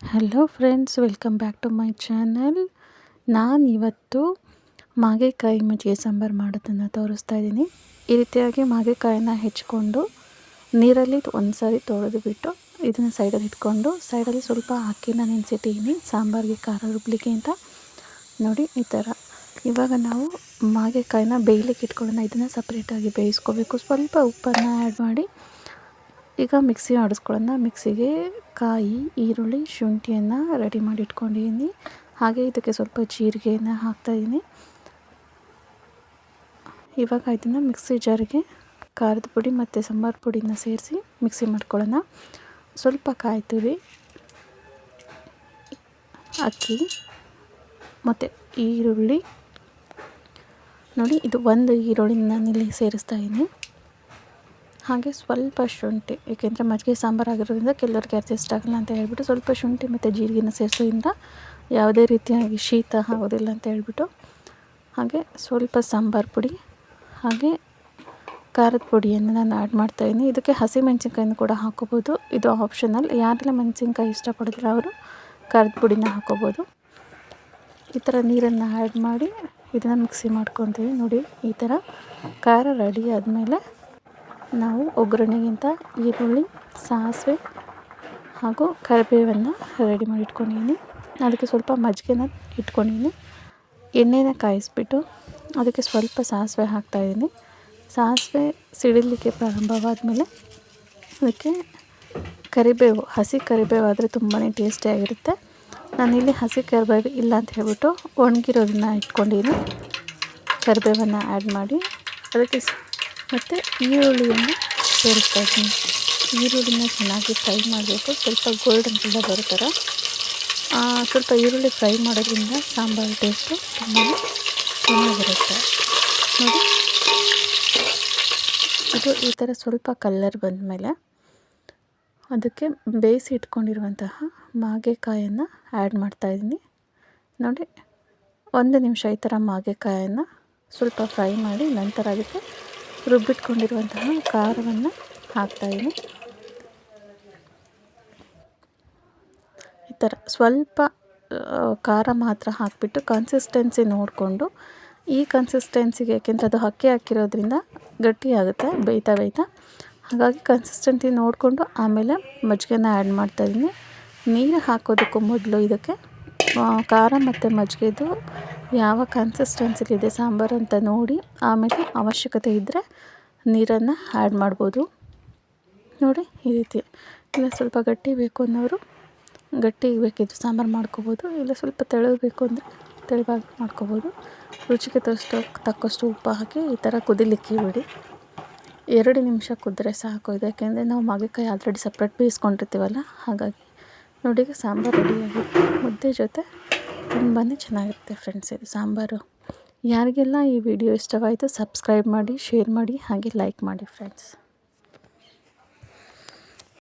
Hello friends, welcome back to my channel. ನಾನು ಇವತ್ತು ಮಾಗೆಕಾಯಿ ಮಜ್ಜಿಗೆ ಸಾಂಬಾರು ಮಾಡೋದನ್ನು ತೋರಿಸ್ತಾ ಇದ್ದೀನಿ. ಈ ರೀತಿಯಾಗಿ ಮಾಗೆಕಾಯಿನ ಹೆಚ್ಕೊಂಡು ನೀರಲ್ಲಿ ಒಂದು ಸಾರಿ ತೊಳೆದು ಬಿಟ್ಟು ಇದನ್ನು ಸೈಡಲ್ಲಿ ಇಟ್ಕೊಂಡು ಸೈಡಲ್ಲಿ ಸ್ವಲ್ಪ ಅಕ್ಕಿನ ನೆನೆಸಿಟ್ಟಿದ್ದೀನಿ ಸಾಂಬಾರಿಗೆ ಖಾರ ರುಬ್ಲಿಕ್ಕೆ ಅಂತ. ನೋಡಿ ಈ ಥರ. ಇವಾಗ ನಾವು ಮಾಗೆಕಾಯಿನ ಬೇಯಲಿಕ್ಕೆ ಇಟ್ಕೊಳ್ಳೋಣ. ಇದನ್ನು ಸಪ್ರೇಟಾಗಿ ಬೇಯಿಸ್ಕೋಬೇಕು. ಸ್ವಲ್ಪ ಉಪ್ಪನ್ನು ಆ್ಯಡ್ ಮಾಡಿ ಈಗ ಮಿಕ್ಸಿ ಆಡಿಸ್ಕೊಳ್ಳೋಣ. ಮಿಕ್ಸಿಗೆ ಕಾಯಿ, ಈರುಳ್ಳಿ, ಶುಂಠಿಯನ್ನು ರೆಡಿ ಮಾಡಿ ಇಟ್ಕೊಂಡಿದ್ದೀನಿ. ಹಾಗೆ ಇದಕ್ಕೆ ಸ್ವಲ್ಪ ಜೀರಿಗೆಯನ್ನು ಹಾಕ್ತಾಯಿದ್ದೀನಿ. ಇವಾಗ ಇದನ್ನು ಮಿಕ್ಸಿ ಜಾರಿಗೆ ಖಾರದ ಪುಡಿ ಮತ್ತು ಸಾಂಬಾರು ಪುಡಿನ ಸೇರಿಸಿ ಮಿಕ್ಸಿ ಮಾಡ್ಕೊಳ್ಳೋಣ. ಸ್ವಲ್ಪ ಕಾಯಿ ತುರಿ, ಅಕ್ಕಿ ಮತ್ತು ಈರುಳ್ಳಿ. ನೋಡಿ, ಇದು ಒಂದು ಈರುಳ್ಳಿನ ನಾನಿಲ್ಲಿ ಸೇರಿಸ್ತಾ ಇದ್ದೀನಿ. ಹಾಗೆ ಸ್ವಲ್ಪ ಶುಂಠಿ, ಏಕೆಂದರೆ ಮಜ್ಜಿಗೆ ಸಾಂಬಾರು ಆಗಿರೋದ್ರಿಂದ ಕೆಲವರಿಗೆ ಅಡ್ಜಸ್ಟ್ ಆಗಲ್ಲ ಅಂತ ಹೇಳ್ಬಿಟ್ಟು ಸ್ವಲ್ಪ ಶುಂಠಿ ಮತ್ತು ಜೀರಿಗೆನ ಸೇರಿಸೋದ್ರಿಂದ ಯಾವುದೇ ರೀತಿಯಾಗಿ ಶೀತ ಆಗೋದಿಲ್ಲ ಅಂತ ಹೇಳ್ಬಿಟ್ಟು. ಹಾಗೆ ಸ್ವಲ್ಪ ಸಾಂಬಾರು ಪುಡಿ, ಹಾಗೆ ಖಾರದ ಪುಡಿಯನ್ನು ನಾನು ಆ್ಯಡ್ ಮಾಡ್ತಾಯಿದ್ದೀನಿ. ಇದಕ್ಕೆ ಹಸಿಮೆಣಸಿನ್ಕಾಯಿನೂ ಕೂಡ ಹಾಕೋಬೋದು, ಇದು ಆಪ್ಷನಲ್. ಯಾರೆಲ್ಲ ಮೆಣಸಿನ್ಕಾಯಿ ಇಷ್ಟಪಡೋದಿಲ್ಲ ಅವರು ಖಾರದ ಪುಡಿನ ಹಾಕೋಬೋದು. ಈ ಥರ ನೀರನ್ನು ಆ್ಯಡ್ ಮಾಡಿ ಇದನ್ನು ಮಿಕ್ಸಿ ಮಾಡ್ಕೊತೀವಿ. ನೋಡಿ, ಈ ಥರ ಖಾರ ರೆಡಿ ಆದಮೇಲೆ ನಾವು ಒಗ್ಗರಣೆಗಿಂತ ಈರುಳ್ಳಿ, ಸಾಸಿವೆ ಹಾಗೂ ಕರಿಬೇವನ್ನು ರೆಡಿ ಮಾಡಿ ಇಟ್ಕೊಂಡಿದ್ದೀನಿ. ಅದಕ್ಕೆ ಸ್ವಲ್ಪ ಮಜ್ಜಿಗೆನ ಇಟ್ಕೊಂಡಿದ್ದೀನಿ. ಎಣ್ಣೆನ ಕಾಯಿಸ್ಬಿಟ್ಟು ಅದಕ್ಕೆ ಸ್ವಲ್ಪ ಸಾಸಿವೆ ಹಾಕ್ತಾಯಿದ್ದೀನಿ. ಸಾಸಿವೆ ಸಿಡಿಲಿಕ್ಕೆ ಪ್ರಾರಂಭವಾದಮೇಲೆ ಅದಕ್ಕೆ ಕರಿಬೇವು, ಹಸಿ ಕರಿಬೇವು ಆದರೆ ತುಂಬಾ ಟೇಸ್ಟಿಯಾಗಿರುತ್ತೆ. ನಾನಿಲ್ಲಿ ಹಸಿ ಕರಿಬೇವು ಇಲ್ಲ ಅಂತ ಹೇಳ್ಬಿಟ್ಟು ಒಣಗಿರೋದನ್ನ ಇಟ್ಕೊಂಡಿದ್ದೀನಿ. ಕರಿಬೇವನ್ನು ಆ್ಯಡ್ ಮಾಡಿ ಅದಕ್ಕೆ ಮತ್ತು ಈರುಳ್ಳಿಯನ್ನು ಸೇರಿಸ್ತಾ ಇದ್ದೀನಿ. ಈರುಳ್ಳಿನ ಚೆನ್ನಾಗಿ ಫ್ರೈ ಮಾಡಬೇಕು, ಸ್ವಲ್ಪ ಗೋಲ್ಡನ್ ಕಲರ್ ಬರೋ ಥರ. ಸ್ವಲ್ಪ ಈರುಳ್ಳಿ ಫ್ರೈ ಮಾಡೋದ್ರಿಂದ ಸಾಂಬಾರು ಟೇಸ್ಟು ತುಂಬಾ ಚೆನ್ನಾಗಿರುತ್ತೆ. ನೋಡಿ, ಇದು ಈ ಥರ ಸ್ವಲ್ಪ ಕಲರ್ ಬಂದಮೇಲೆ ಅದಕ್ಕೆ ಬೇಯಿಸಿ ಇಟ್ಕೊಂಡಿರುವಂತಹ ಮಾಗೆಕಾಯನ್ನು ಆ್ಯಡ್ ಮಾಡ್ತಾಯಿದ್ದೀನಿ. ನೋಡಿ, 1 ನಿಮಿಷ ಈ ಥರ ಮಾಗೆಕಾಯನ್ನು ಸ್ವಲ್ಪ ಫ್ರೈ ಮಾಡಿ ನಂತರ ಅದಕ್ಕೆ ರುಬ್ಬಿಟ್ಕೊಂಡಿರುವಂತಹ ಖಾರವನ್ನು ಹಾಕ್ತಾಯಿದ್ದೀನಿ. ಈ ಥರ ಸ್ವಲ್ಪ ಖಾರ ಮಾತ್ರ ಹಾಕಿಬಿಟ್ಟು ಕನ್ಸಿಸ್ಟೆನ್ಸಿ ನೋಡಿಕೊಂಡು, ಈ ಕನ್ಸಿಸ್ಟೆನ್ಸಿಗೆ, ಯಾಕೆಂದರೆ ಅದು ಅಕ್ಕಿ ಹಾಕಿರೋದ್ರಿಂದ ಗಟ್ಟಿಯಾಗುತ್ತೆ ಬೇಯ್ತಾ. ಹಾಗಾಗಿ ಕನ್ಸಿಸ್ಟೆನ್ಸಿ ನೋಡಿಕೊಂಡು ಆಮೇಲೆ ಮಜ್ಜಿಗೆನ ಆ್ಯಡ್ ಮಾಡ್ತಾಯಿದ್ದೀನಿ. ನೀರು ಹಾಕೋದಕ್ಕೂ ಮೊದಲು ಇದಕ್ಕೆ ಖಾರ ಮತ್ತು ಮಜ್ಜಿಗೆದು ಯಾವ ಕನ್ಸಿಸ್ಟೆನ್ಸಿಲಿದೆ ಸಾಂಬಾರು ಅಂತ ನೋಡಿ ಆಮೇಲೆ ಅವಶ್ಯಕತೆ ಇದ್ದರೆ ನೀರನ್ನು ಆ್ಯಡ್ ಮಾಡ್ಬೋದು. ನೋಡಿ, ಈ ರೀತಿ. ಇಲ್ಲ ಸ್ವಲ್ಪ ಗಟ್ಟಿ ಬೇಕು ಅನ್ನೋರು ಗಟ್ಟಿ ಬೇಕಿದ್ದು ಸಾಂಬಾರು ಮಾಡ್ಕೋಬೋದು, ಇಲ್ಲ ಸ್ವಲ್ಪ ತೆಳ್ಳಗೆ ಅಂದರೆ ತೆಳುವಾಗಿ ಮಾಡ್ಕೋಬೋದು. ರುಚಿಗೆ ತಕ್ಕಷ್ಟು ಉಪ್ಪು ಹಾಕಿ ಈ ಥರ ಕುದಿಲಿಕ್ಕೆ ಬಿಡಿ. 2 ನಿಮಿಷ ಕುದ್ರೆ ಸಾಕು. ಯಾಕೆಂದರೆ ನಾವು ಮಾಗೆಕಾಯಿ ಆಲ್ರೆಡಿ ಸಪ್ರೇಟ್ ಬೇಯಿಸ್ಕೊಂಡಿರ್ತೀವಲ್ಲ, ಹಾಗಾಗಿ ನೋಡಿ ಈಗ ಸಾಂಬಾರು ರೆಡಿಯಾಗಿದೆ. ಮುದ್ದೆ ಜೊತೆ ತುಂಬಾ ಚೆನ್ನಾಗಿರುತ್ತೆ ಫ್ರೆಂಡ್ಸ್ ಇದು ಸಾಂಬಾರು. ಯಾರಿಗೆಲ್ಲ ಈ ವಿಡಿಯೋ ಇಷ್ಟವಾಯಿತು ಸಬ್ಸ್ಕ್ರೈಬ್ ಮಾಡಿ, ಶೇರ್ ಮಾಡಿ, ಹಾಗೆ ಲೈಕ್ ಮಾಡಿ ಫ್ರೆಂಡ್ಸ್.